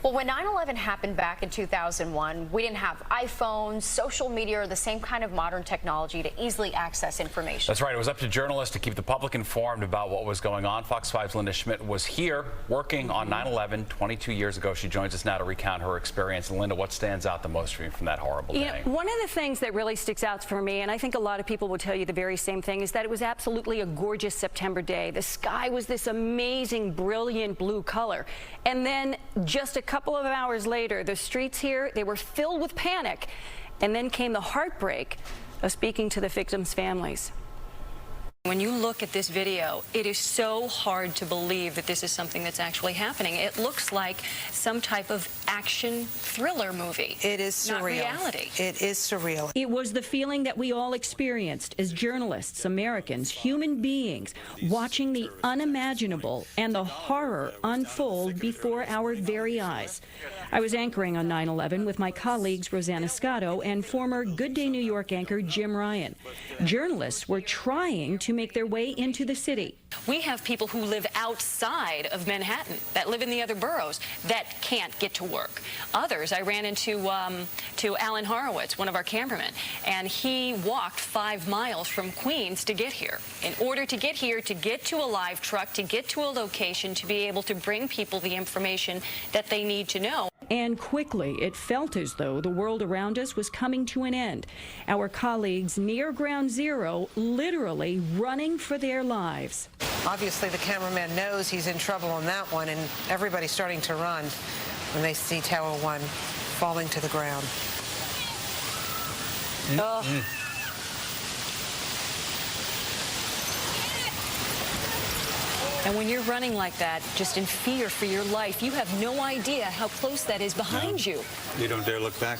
Well, when 9/11 happened back in 2001, we didn't have iPhones, social media, or the same kind of modern technology to easily access information. That's right. It was up to journalists to keep the public informed about what was going on. Fox 5's Linda Schmidt was here working on 9/11 22 years ago. She joins us now to recount her experience. And Linda, what stands out the most for you from that horrible day? One of the things that really sticks out for me, and I think a lot of people will tell you the very same thing, is that it was absolutely a gorgeous September day. The sky was this amazing, brilliant blue color. And then just a couple of hours later, the streets here, they were filled with panic. And then came the heartbreak of speaking to the victims' families. When you look at this video, it is so hard to believe that this is something that's actually happening. It looks like some type of action thriller movie. It is surreal. Not reality. It is surreal. It was the feeling that we all experienced as journalists, Americans, human beings, watching the unimaginable and the horror unfold before our very eyes. I was anchoring on 9/11 with my colleagues Rosanna Scotto and former Good Day New York anchor Jim Ryan. Journalists were trying to make their way into the city. We have people who live outside of Manhattan, that live in the other boroughs, that can't get to work. Others, I ran into Alan Horowitz, one of our cameramen, and he walked 5 miles from Queens to get here. In order to get here, to get to a live truck, to get to a location, to be able to bring people the information that they need to know. And quickly, it felt as though the world around us was coming to an end. Our colleagues near ground zero literally running for their lives. Obviously, the cameraman knows he's in trouble on that one, and everybody's starting to run when they see Tower 1 falling to the ground. And when you're running like that, just in fear for your life, you have no idea how close that is behind you. You don't dare look back.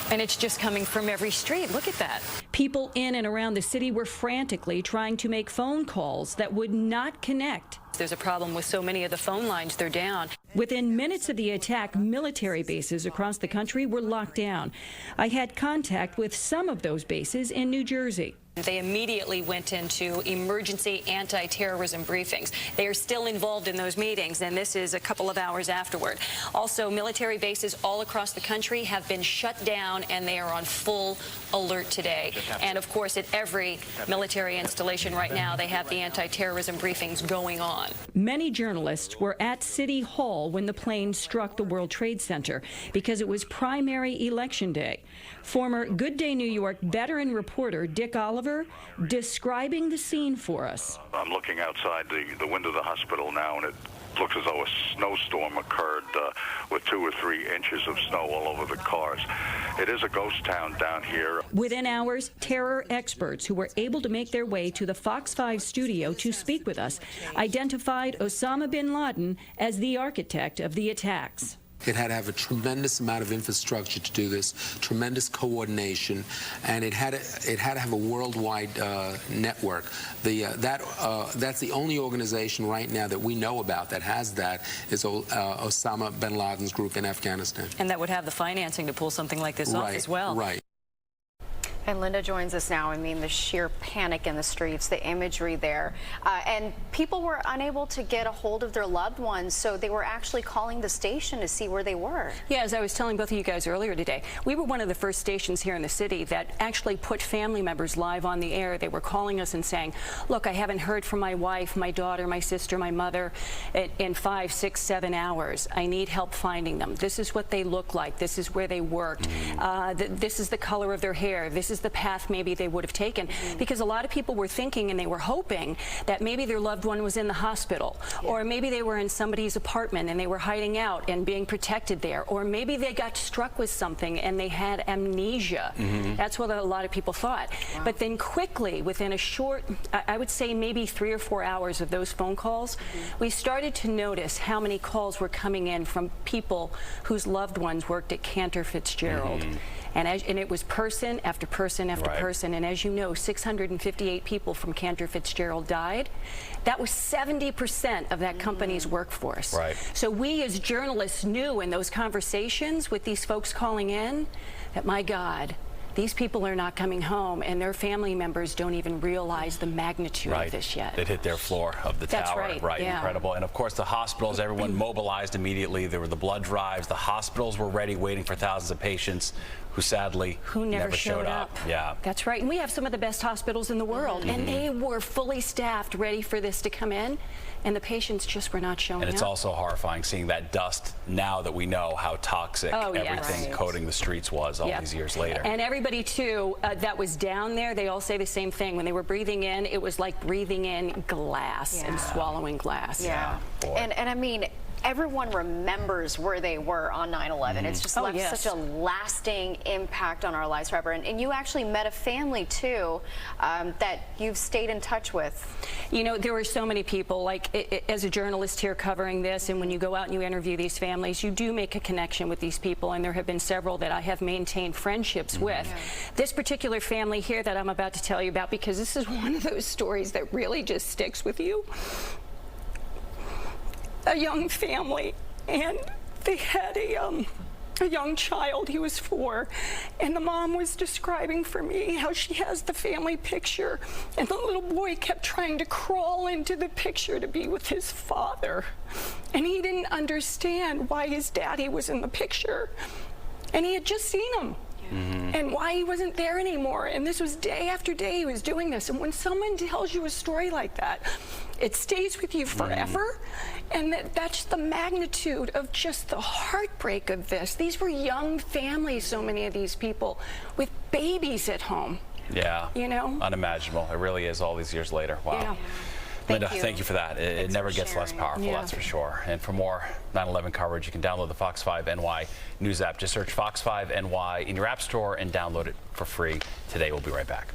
And it's just coming from every street. Look at that. People in and around the city were frantically trying to make phone calls that would not connect. There's a problem with so many of the phone lines, they're down. Within minutes of the attack, military bases across the country were locked down. I had contact with some of those bases in New Jersey. They immediately went into emergency anti-terrorism briefings. They are still involved in those meetings, and this is a couple of hours afterward. Also, military bases all across the country have been shut down, and they are on full alert today. And, of course, at every military installation right now, they have the anti-terrorism briefings going on. Many journalists were at City Hall when the plane struck the World Trade Center because it was primary election day. Former Good Day New York veteran reporter Dick Oliver describing the scene for us. I'm looking outside the window of the hospital now, and it looks as though a snowstorm occurred with 2 or 3 inches of snow all over the cars. It is a ghost town down here. Within hours, terror experts who were able to make their way to the Fox 5 studio to speak with us identified Osama bin Laden as the architect of the attacks. It had to have a tremendous amount of infrastructure to do this, tremendous coordination, and it had to have a worldwide network. That's the only organization right now that we know about that has that is Osama bin Laden's group in Afghanistan. And that would have the financing to pull something like this off as well. Right. And Linda joins us now. I mean, the sheer panic in the streets, the imagery there. And people were unable to get a hold of their loved ones, so they were actually calling the station to see where they were. Yeah, as I was telling both of you guys earlier today, we were one of the first stations here in the city that actually put family members live on the air. They were calling us and saying, look, I haven't heard from my wife, my daughter, my sister, my mother in 5, 6, 7 hours. I need help finding them. This is what they look like. This is where they worked. This is the color of their hair. This is the path maybe they would have taken, because a lot of people were thinking and they were hoping that maybe their loved one was in the hospital, or maybe they were in somebody's apartment and they were hiding out and being protected there, or maybe they got struck with something and they had amnesia. That's what a lot of people thought. But then quickly, within a short, I would say maybe 3 or 4 hours of those phone calls, we started to notice how many calls were coming in from people whose loved ones worked at Cantor Fitzgerald. And it was person after person after person. And as you know, 658 people from Cantor Fitzgerald died. That was 70% of that company's workforce. So we as journalists knew in those conversations with these folks calling in that, my God, these people are not coming home, and their family members don't even realize the magnitude of this yet. It hit their floor of the That's tower. right, yeah. Incredible. And of course, the hospitals, everyone mobilized immediately. There were the blood drives. The hospitals were ready, waiting for thousands of patients who sadly never showed up. Yeah. That's right. And we have some of the best hospitals in the world, and they were fully staffed, ready for this to come in, and the patients just were not showing up. And it's also horrifying seeing that dust now that we know how toxic everything coating the streets was all these years later. And everybody, too, that was down there, they all say the same thing. When they were breathing in, it was like breathing in glass and swallowing glass. Yeah. And I mean, everyone remembers where they were on 9/11. It's just left such a lasting impact on our lives forever. And you actually met a family, too, that you've stayed in touch with. You know, there were so many people, like as a journalist here covering this, and when you go out and you interview these families, you do make a connection with these people, and there have been several that I have maintained friendships with. This particular family here that I'm about to tell you about, because this is one of those stories that really just sticks with you. A young family, and they had a young child. He was 4, and the mom was describing for me how she has the family picture, and the little boy kept trying to crawl into the picture to be with his father, and he didn't understand why his daddy was in the picture, and he had just seen him. And why he wasn't there anymore. And this was day after day he was doing this. And when someone tells you a story like that, it stays with you forever. And that's the magnitude of just the heartbreak of this. These were young families, so many of these people, with babies at home. Yeah. You know? Unimaginable. It really is all these years later. Wow. Yeah. Linda, thank you for that. It never gets less powerful, that's for sure. And for more 9/11 coverage, you can download the Fox 5 NY News app. Just search Fox 5 NY in your app store and download it for free today. We'll be right back.